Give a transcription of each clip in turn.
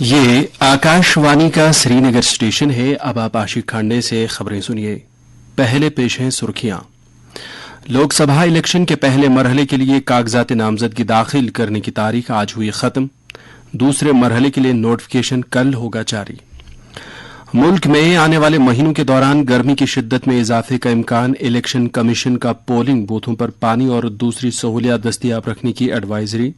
یہ आकाशवाणी का श्रीनगर स्टेशन है। अब आप आशिक खांडे से खबरें सुनिए। पहले पेश हैं सुर्खियां। लोकसभा इलेक्शन के पहले मरहले के लिए कागजात नामजदगी दाखिल करने की तारीख आज हुई खत्म। दूसरे मरहले के लिए नोटिफिकेशन कल होगा जारी। मुल्क में आने वाले महीनों के दौरान गर्मी की शिद्दत में इजाफे का इम्कान। इलेक्शन कमीशन का पोलिंग बूथों पर पानी और दूसरी सहूलियात दस्तयाब रखने की एडवाइजरी।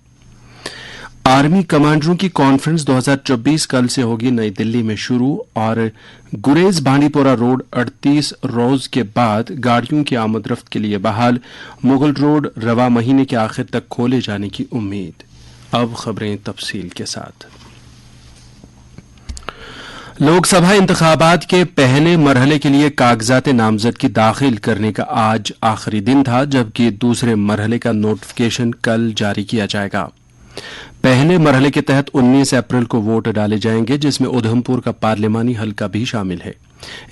आर्मी कमांडरों की कॉन्फ्रेंस 2024 कल से होगी नई दिल्ली में शुरू। और गुरेज बांडीपोरा रोड 38 रोज के बाद गाड़ियों की आमदरफ्त के लिए बहाल। मुगल रोड रवा महीने के आखिर तक खोले जाने की उम्मीद। अब खबरें तफसील के साथ। लोकसभा इंतखाबात के पहले मरहले के लिए कागजात नामजदगी दाखिल करने का आज आखिरी दिन था, जबकि दूसरे मरहले का नोटिफिकेशन कल जारी किया जाएगा। पहले मरहले के तहत 19 अप्रैल को वोट डाले जाएंगे, जिसमें उधमपुर का पार्लिमानी हलका भी शामिल है।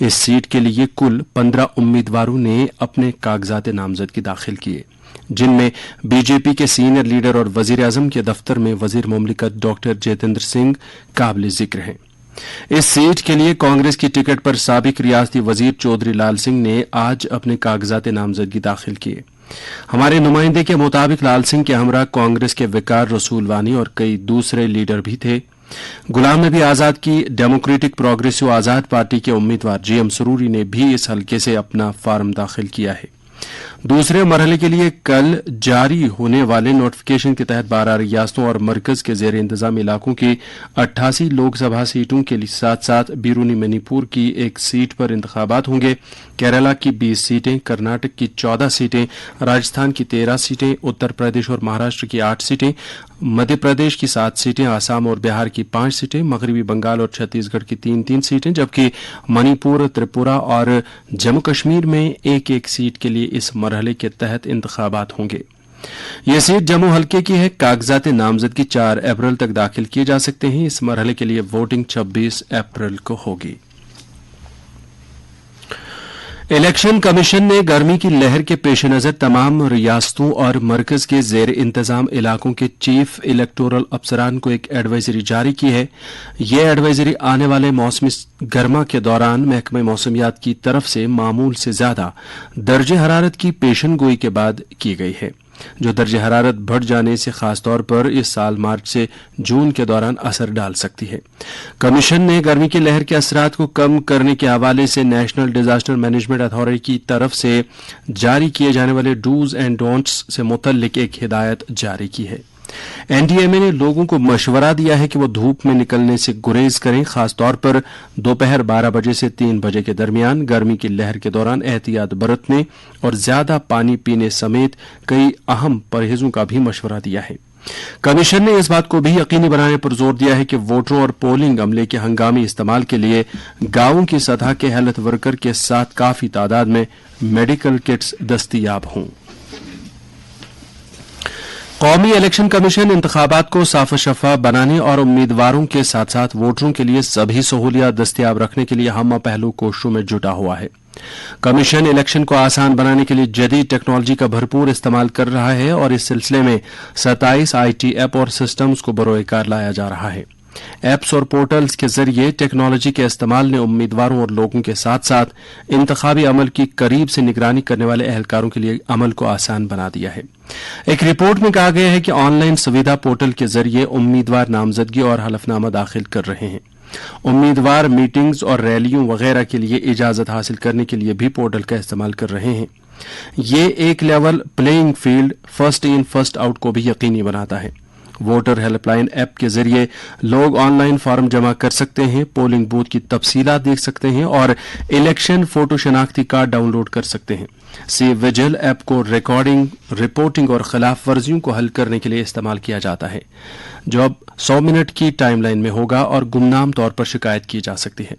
इस सीट के लिए कुल 15 उम्मीदवारों ने अपने कागजात नामजदगी दाखिल किए, जिनमें बीजेपी के सीनियर लीडर और वजीर आजम के दफ्तर में वजीर मुमलिकत डॉक्टर जितेंद्र सिंह काबिल जिक्र हैं। इस सीट के लिए कांग्रेस की टिकट पर साबिक रियासती वजीर चौधरी लाल सिंह ने आज अपने कागजात नामजदगी दाखिल किए। हमारे नुमाइंदे के मुताबिक लाल सिंह के हमरा कांग्रेस के विकार रसूल वानी और कई दूसरे लीडर भी थे। गुलाम नबी आजाद की डेमोक्रेटिक प्रोग्रेसिव आजाद पार्टी के उम्मीदवार जीएम सरूरी ने भी इस हलके से अपना फार्म दाखिल किया है। दूसरे मरहले के लिए कल जारी होने वाले नोटिफिकेशन के तहत 12 रियासतों और मरकज के जेर इंतजाम इलाकों की 88 लोकसभा सीटों के साथ साथ बैरूनी मणिपुर की एक सीट पर इंतखाबात होंगे। केरला की 20 सीटें, कर्नाटक की 14 सीटें, राजस्थान की 13 सीटें, उत्तर प्रदेश और महाराष्ट्र की 8 सीटें, मध्य प्रदेश की 7 सीटें, आसाम और बिहार की 5 सीटें, मगरबी बंगाल और छत्तीसगढ़ की 3-3 सीटें, जबकि मणिपुर, त्रिपुरा और जम्मू कश्मीर में एक एक सीट के लिए इस मरहले के तहत इंतखाबात होंगे। ये सीट जम्मू हल्के की है। कागजात नामजदगी 4 अप्रैल तक दाखिल किए जा सकते हैं। इस मरहले के लिए वोटिंग 26 अप्रैल को होगी। इलेक्शन कमीशन ने गर्मी की लहर के पेश नजर तमाम रियासतों और मरकज के जेर इंतजाम इलाकों के चीफ इलेक्टोरल अफसरान को एक एडवाइजरी जारी की है। यह एडवाइजरी आने वाले मौसमी गर्मा के दौरान महकमे मौसमियात की तरफ से मामूल से ज्यादा दर्जे हरारत की पेशन गोई के बाद की गई है, जो दर्जे हरारत बढ़ जाने से खासतौर पर इस साल मार्च से जून के दौरान असर डाल सकती है। कमीशन ने गर्मी की लहर के असरात को कम करने के हवाले से नेशनल डिजास्टर मैनेजमेंट अथॉरिटी की तरफ से जारी किए जाने वाले डूज एंड डोंट्स से मुतल्लिक एक हिदायत जारी की है। एनडीएमए ने लोगों को मशवरा दिया है कि वो धूप में निकलने से गुरेज करें, खासतौर पर दोपहर 12 बजे से 3 बजे के दरमियान। गर्मी की लहर के दौरान एहतियात बरतने और ज्यादा पानी पीने समेत कई अहम परहेजों का भी मशवरा दिया है। कमीशन ने इस बात को भी यकीनी बनाने पर जोर दिया है कि वोटरों और पोलिंग अमले के हंगामी इस्तेमाल के लिए गांवों की सतह के हेल्थ वर्कर के साथ काफी तादाद में मेडिकल किट्स दस्तयाब हों। कौमी इलेक्शन कमीशन इंतखाबात को साफ शफाफ बनाने और उम्मीदवारों के साथ साथ वोटरों के लिए सभी सहूलियात दस्तयाब रखने के लिए हम पहलू कोशिशों में जुटा हुआ है। कमीशन इलेक्शन को आसान बनाने के लिए जदीद टेक्नोलॉजी का भरपूर इस्तेमाल कर रहा है और इस सिलसिले में 27 आईटी ऐप और सिस्टम्स को बरोएकार लाया जा रहा है। ऐप्स और पोर्टल्स के जरिए टेक्नोलॉजी के इस्तेमाल ने उम्मीदवारों और लोगों के साथ साथ इंतखाबी अमल की करीब से निगरानी करने वाले एहलकारों के लिए अमल को आसान बना दिया है। एक रिपोर्ट में कहा गया है कि ऑनलाइन सुविधा पोर्टल के जरिए उम्मीदवार नामजदगी और हलफनामा दाखिल कर रहे हैं। उम्मीदवार मीटिंग्स और रैलियों वगैरह के लिए इजाजत हासिल करने के लिए भी पोर्टल का इस्तेमाल कर रहे हैं। ये एक level playing field, first in first out को भी यकीनी बनाता है। वोटर हेल्पलाइन ऐप के जरिए लोग ऑनलाइन फॉर्म जमा कर सकते हैं, पोलिंग बूथ की तफसीलात देख सकते हैं और इलेक्शन फोटो शनाख्ती कार्ड डाउनलोड कर सकते हैं। सी विजिल ऐप को रिकॉर्डिंग, रिपोर्टिंग और खिलाफ वर्जियों को हल करने के लिए इस्तेमाल किया जाता है, जो अब 100 मिनट की टाइमलाइन में होगा और गुमनाम तौर पर शिकायत की जा सकती है।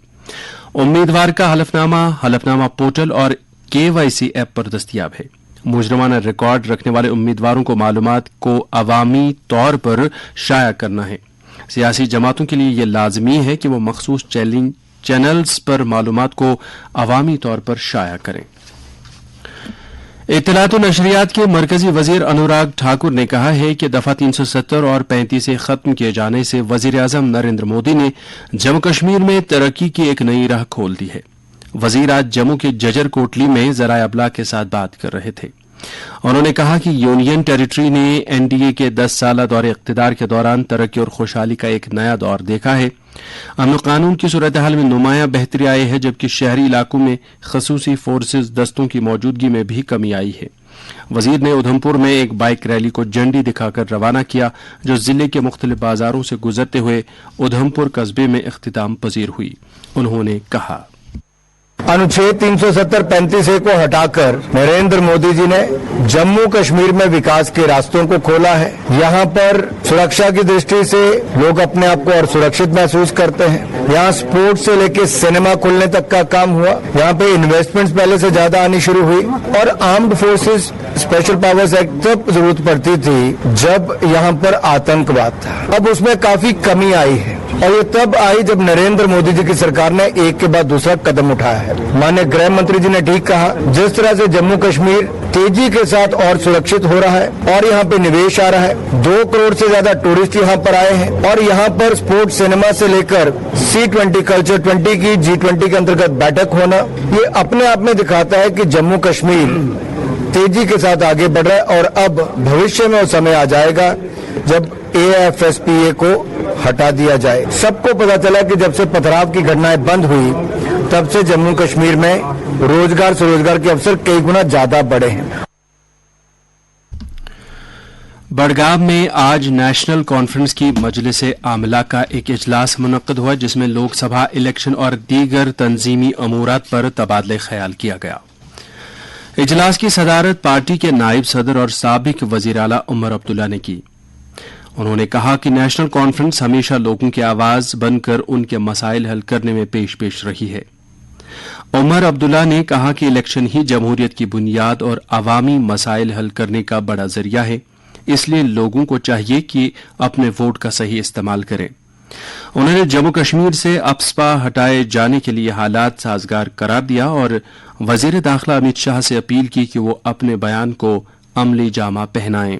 उम्मीदवार का हलफनामा पोर्टल और KYC ऐप पर दस्तयाब है। मुजरमाना रिकॉर्ड रखने वाले उम्मीदवारों को मालूमात को अवामी तौर पर शाया करना है। सियासी जमातों के लिए यह लाजमी है कि वो मखसूस चैनल्स पर मालूमात को अवामी तौर पर शाया करें। इत्तलात और नशरियात के मरकजी वजीर अनुराग ठाकुर ने कहा है कि दफा 370 और 35 खत्म किए जाने से वजीर आजम नरेंद्र मोदी ने जम्मू कश्मीर में तरक्की की एक नई राह खोल दी है। वजीर आज जम्मू के जजर कोटली में जराए अबलाग के साथ बात कर रहे थे। उन्होंने कहा कि यूनियन टेरिटरी ने एनडीए के 10 साल दौरे इख्तिदार के दौरान तरक्की और खुशहाली का एक नया दौर देखा है। अमन कानून की सूरत हाल में नुमायां बेहतरी आई है, जबकि शहरी इलाकों में खसूसी फोर्सेज दस्तों की मौजूदगी में भी कमी आई है। वजीर ने उधमपुर में एक बाइक रैली को झंडी दिखाकर रवाना किया, जो जिले के मुख्तलिफ बाजारों से गुजरते हुए उधमपुर कस्बे में इख्तिताम पजीर हुई। उन्होंने कहा, अनुच्छेद 370-35A को हटाकर नरेंद्र मोदी जी ने जम्मू कश्मीर में विकास के रास्तों को खोला है। यहाँ पर सुरक्षा की दृष्टि से लोग अपने आप को और सुरक्षित महसूस करते हैं। यहाँ स्पोर्ट्स से लेकर सिनेमा खुलने तक का काम हुआ। यहाँ पे इन्वेस्टमेंट्स पहले से ज्यादा आनी शुरू हुई और armed forces special powers act तब जरूरत पड़ती थी जब यहाँ पर आतंकवाद था। अब उसमें काफी कमी आई है और ये तब आई जब नरेंद्र मोदी जी की सरकार ने एक के बाद दूसरा कदम उठाया है। माननीय गृह मंत्री जी ने ठीक कहा, जिस तरह से जम्मू कश्मीर तेजी के साथ और सुरक्षित हो रहा है और यहाँ पे निवेश आ रहा है, 2 करोड़ से ज्यादा टूरिस्ट यहाँ पर आए हैं और यहाँ पर स्पोर्ट्स सिनेमा से लेकर C20 कल्चर 20 की G20 के अंतर्गत बैठक होना, ये अपने आप में दिखाता है कि जम्मू कश्मीर तेजी के साथ आगे बढ़ रहा है और अब भविष्य में वो समय आ जाएगा जब AFSPA को हटा दिया जाए। सबको पता चला कि जब से पथराव की घटनाएं बंद हुई तब से जम्मू कश्मीर में रोजगार स्वरोजगार के अवसर कई गुना ज्यादा बढ़े हैं। बड़गाम में आज नेशनल कॉन्फ्रेंस की मजलिस आमला का एक इजलास मुनक्कद हुआ, जिसमें लोकसभा इलेक्शन और दीगर तंजीमी अमूरात पर तबादले ख्याल किया गया। इजलास की सदारत पार्टी के नायब सदर और साबिक वजीर आला उमर अब्दुल्ला ने की। उन्होंने कहा कि नेशनल कॉन्फ्रेंस हमेशा लोगों की आवाज बनकर उनके मसाइल हल करने में पेश रही है। उमर अब्दुल्ला ने कहा कि इलेक्शन ही जमहूरियत की बुनियाद और अवामी मसाइल हल करने का बड़ा जरिया है, इसलिए लोगों को चाहिए कि अपने वोट का सही इस्तेमाल करें। उन्होंने जम्मू कश्मीर से अफस्पा हटाए जाने के लिए हालात साजगार करार दिया और वजीर दाखिला अमित शाह से अपील की कि वो अपने बयान को अमली जामा पहनाएं।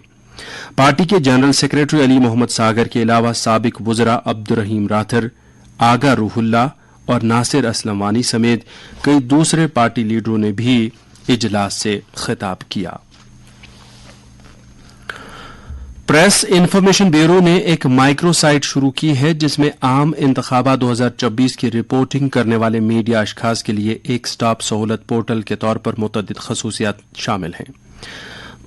पार्टी के जनरल सेक्रेटरी अली मोहम्मद सागर के अलावा साबिक वुजरा अब्दुर्रहीम राथर, आगा रूहुल्ला और नासिर असलम वानी समेत कई दूसरे पार्टी लीडरों ने भी इजलास से खिताब किया। प्रेस इन्फॉर्मेशन ब्यूरो ने एक माइक्रो साइट शुरू की है, जिसमें आम इंतखाबात 2024 की रिपोर्टिंग करने वाले मीडिया अशखास के लिए एक स्टॉप सहूलत पोर्टल के तौर पर मुतअद्दिद खसूसियात शामिल हैं।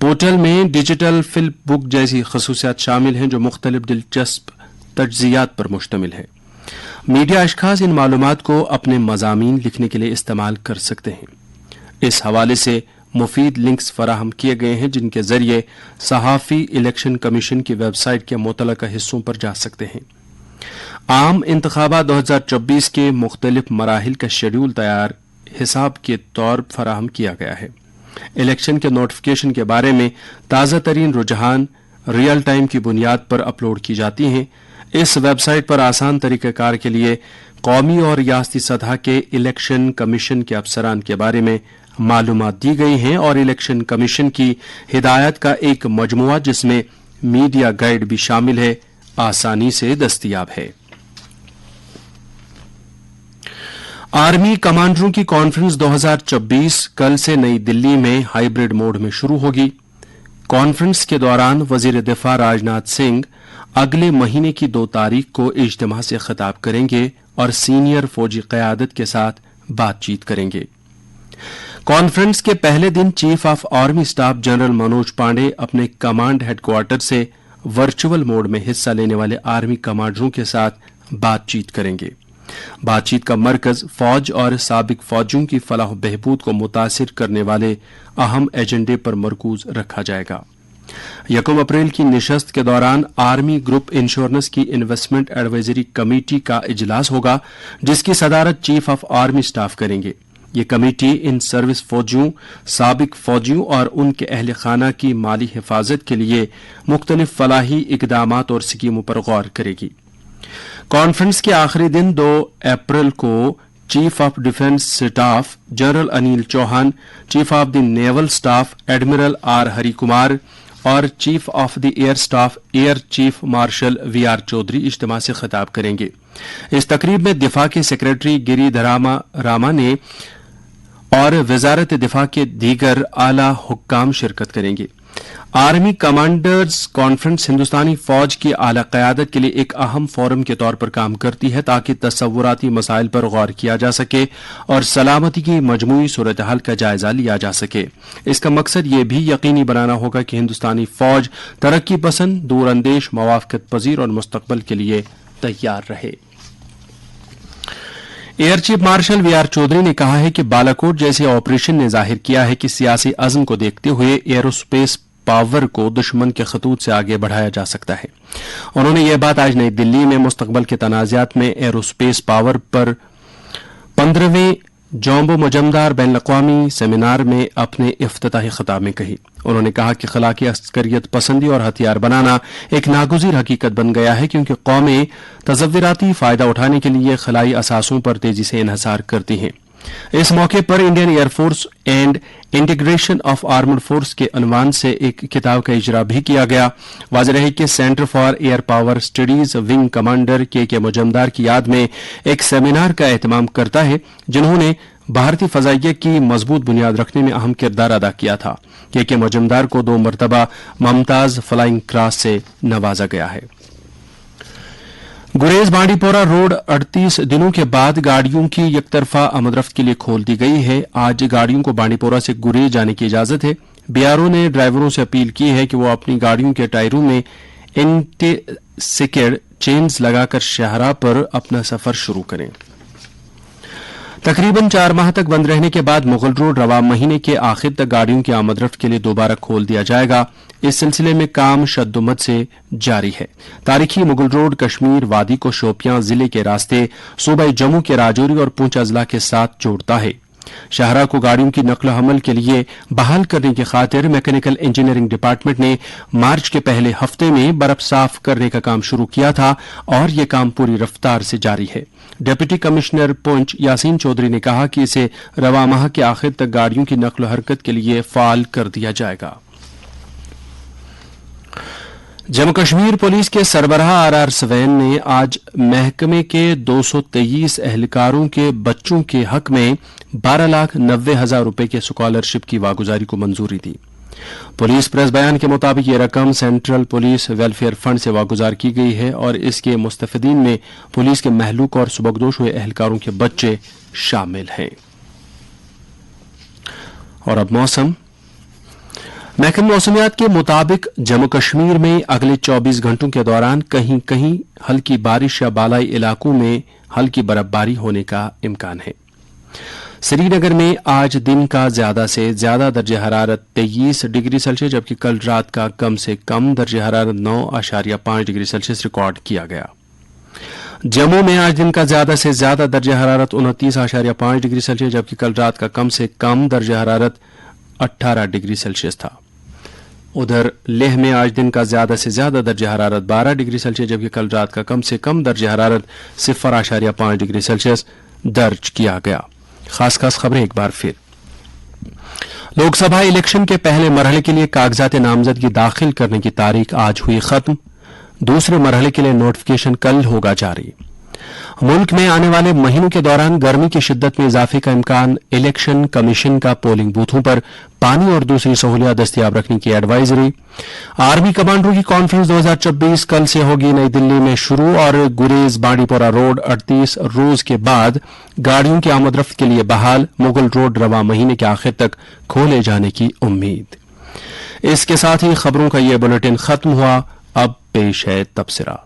पोर्टल में डिजिटल फिल्म बुक जैसी खसूसियात शामिल हैं, जो मुख्तलिफ दिलचस्प तज्जियात पर मुश्तमिल है। मीडिया अशखास इन मालूमात को अपने मज़ामीन लिखने के लिए इस्तेमाल कर सकते हैं। इस हवाले से मुफीद लिंक्स फराहम किए गए हैं, जिनके जरिए सहाफ़ी इलेक्शन कमीशन की वेबसाइट के मुतलका हिस्सों पर जा सकते हैं। आम इंतखाबात 2024 के मुख्तलिफ मराहिल का शेड्यूल तैयार हिसाब के तौर फराहम किया गया है। इलेक्शन के नोटिफिकेशन के बारे में ताज़ा तरीन रुझान रियल टाइम की बुनियाद पर अपलोड की जाती हैं। इस वेबसाइट पर आसान तरीक़ाकार के लिए कौमी और रियासती सतह के इलेक्शन कमीशन के अफसरान के बारे में मालूमात दी गई हैं और इलेक्शन कमीशन की हिदायत का एक मजमुआ, जिसमें मीडिया गाइड भी शामिल है, आसानी से दस्तयाब है। आर्मी कमांडरों की कॉन्फ्रेंस 2024 कल से नई दिल्ली में हाइब्रिड मोड में शुरू होगी। कॉन्फ्रेंस के दौरान वजीर दिफा राजनाथ सिंह अगले महीने की 2 तारीख को इज्तिमा से खिताब करेंगे और सीनियर फौजी क़यादत के साथ बातचीत करेंगे। कॉन्फ्रेंस के पहले दिन chief of army staff general Manoj Pandey अपने कमांड हेडक्वार्टर से वर्चुअल मोड में हिस्सा लेने वाले आर्मी कमांडरों के साथ बातचीत करेंगे। बातचीत का मरकज फौज और साबिक फौजियों की फलाह बहबूद को मुतासिर करने वाले अहम एजेंडे पर मरकूज रखा जाएगा। 1 अप्रैल की निशस्त के दौरान आर्मी ग्रुप इंश्योरेंस की इन्वेस्टमेंट एडवाइजरी कमेटी का इजलास होगा, जिसकी सदारत चीफ ऑफ आर्मी स्टाफ करेंगे। ये कमेटी इन सर्विस फौजियों, साबिक फौजियों और उनके अहल खाना की माली हिफाजत के लिए मुख्तलिफ फलाही इकदामात और स्कीमों पर गौर करेगी। कॉन्फ्रेंस के आखिरी दिन 2 अप्रैल को chief of defence staff general Anil Chauhan, chief of the naval staff admiral R Hari Kumar और chief of the air staff air chief marshal VR Chaudhari इज्तिमा से खिताब करेंगे। इस तकरीब में दिफा के सेक्रेटरी गिरिधरामा रामा ने और वजारत दिफा के दीगर आला हुक्काम शिरकत करेंगे। आर्मी कमांडर्स कॉन्फ्रेंस हिंदुस्तानी फौज की आला क़यादत के लिए एक अहम फोरम के तौर पर काम करती है ताकि तसव्वुराती मसाइल पर गौर किया जा सके और सलामती की मजमूई सूरत हाल का जायजा लिया जा सके। इसका मकसद ये भी यकीनी बनाना होगा कि हिंदुस्तानी फौज तरक्की पसंद, दूरअंदेश, मवाफ़क़त पजीर और मुस्तकबल के लिए तैयार रहे। Air chief marshal VR Chaudhary ने कहा है कि बालाकोट जैसे ऑपरेशन ने जाहिर किया है कि सियासी अज़्म को देखते हुए एरोस्पेस पावर को दुश्मन के खतूत से आगे बढ़ाया जा सकता है। उन्होंने यह बात आज नई दिल्ली में मुस्तकबल के तनाज़ात में एरोस्पेस पावर पर 15वें जॉम्बो मजमदार बैन अक़वामी सेमिनार में अपने इफ्तिताही खिताब में कही। उन्होंने कहा कि खलाकी अस्करियत पसंदी और हथियार बनाना एक नागुज़ीर हकीकत बन गया है क्योंकि कौमें तज़व्वुराती फ़ायदा उठाने के लिए खलाई असासों पर तेजी से इन्हसार करती हैं। इस मौके पर Indian air force and integration of armed force के अनवान से एक किताब का इजरा भी किया गया। वाज़ेह है कि centre for air power studies wing commander के मुजमदार की याद में एक सेमिनार का एहतमाम करता है जिन्होंने भारतीय फजाइया की मजबूत बुनियाद रखने में अहम किरदार अदा किया था। के मुजमदार को 2 मरतबा मुमताज फ्लाइंग क्रॉस से नवाजा गया है। गुरेज बांडीपोरा रोड 38 दिनों के बाद गाड़ियों की एकतरफा आमदरफ्त के लिए खोल दी गई है। आज गाड़ियों को बांडीपोरा से गुरेज जाने की इजाजत है। बीआरओ ने ड्राइवरों से अपील की है कि वो अपनी गाड़ियों के टायरों में एंटी-स्किड चेन्स लगाकर शाहराह पर अपना सफर शुरू करें। तकरीबन 4 माह तक बंद रहने के बाद मुगल रोड रवा महीने के आखिर तक गाड़ियों की आमदरफ्त के लिए दोबारा खोल दिया जाएगा। इस सिलसिले में काम शद्दुमत से जारी है। तारीखी मुगल रोड कश्मीर वादी को शोपियां जिले के रास्ते सूबे जम्मू के राजौरी और पूंछ अजला के साथ जोड़ता है। शाहराह को गाड़ियों की नकल हमल के लिए बहाल करने की खातिर मैकेनिकल इंजीनियरिंग डिपार्टमेंट ने मार्च के पहले हफ्ते में बर्फ साफ करने का काम शुरू किया था और यह काम पूरी रफ्तार से जारी है। डिप्टी कमिश्नर पुंछ यासीन चौधरी ने कहा कि इसे रवा माह के आखिर तक गाड़ियों की नकल हरकत के लिए फाल कर दिया जाएगा। जम्मू कश्मीर पुलिस के सरबराह आर सवैन ने आज महकमे के 223 एहलकारों के बच्चों के हक में 12,90,000 रुपए के स्कॉलरशिप की वागुजारी को मंजूरी दी। पुलिस प्रेस बयान के मुताबिक ये रकम सेंट्रल पुलिस वेलफेयर फंड से वागुजार की गई है और इसके मुस्तफिदीन में पुलिस के महलूक और सुबकदोश हुए एहलकारों के बच्चे शामिल हैं। और अब मौसम। महकमा मौसमियात के मुताबिक जम्मू कश्मीर में अगले 24 घंटों के दौरान कहीं कहीं हल्की बारिश या बालाई इलाकों में हल्की बर्फबारी होने का इम्कान है। श्रीनगर में आज दिन का ज्यादा से ज्यादा दर्जे हरारत 23 डिग्री सेल्सियस जबकि कल रात का कम से कम दर्जे हरारत 9.5 डिग्री सेल्सियस रिकॉर्ड किया गया। जम्मू में आज दिन का ज्यादा से ज्यादा दर्जे हरारत 29.5 डिग्री सेल्सियस जबकि कल रात का कम से कम दर्जे हरारत 18 डिग्री सेल्सियस था। उधर लेह में आज दिन का ज्यादा से ज्यादा दर्जे हरारत 12 डिग्री सेल्सियस जबकि कल रात का कम से कम दर्जे हरारत 0.5 डिग्री सेल्सियस दर्ज किया गया। खास खबरें एक बार फिर। लोकसभा इलेक्शन के पहले मरहले के लिए कागजात नामजदगी दाखिल करने की तारीख आज हुई खत्म। दूसरे मरहले के लिए नोटिफिकेशन कल होगा जारी। मुल्क में आने वाले महीनों के दौरान गर्मी की शिद्दत में इजाफे का इम्कान। इलेक्शन कमीशन का पोलिंग बूथों पर पानी और दूसरी सहूलियात दस्तियाब रखने की एडवाइजरी। आर्मी कमांडरों की कॉन्फ्रेंस 2024 कल से होगी नई दिल्ली में शुरू और गुरेज बांडीपोरा रोड 38 रोज के बाद गाड़ियों की आमदरफ्त के लिए बहाल। मुगल रोड रवा महीने के आखिर तक खोले जाने की उम्मीद। इसके साथ ही खबरों का यह बुलेटिन खत्म हुआ। अब पेश है तबसरा।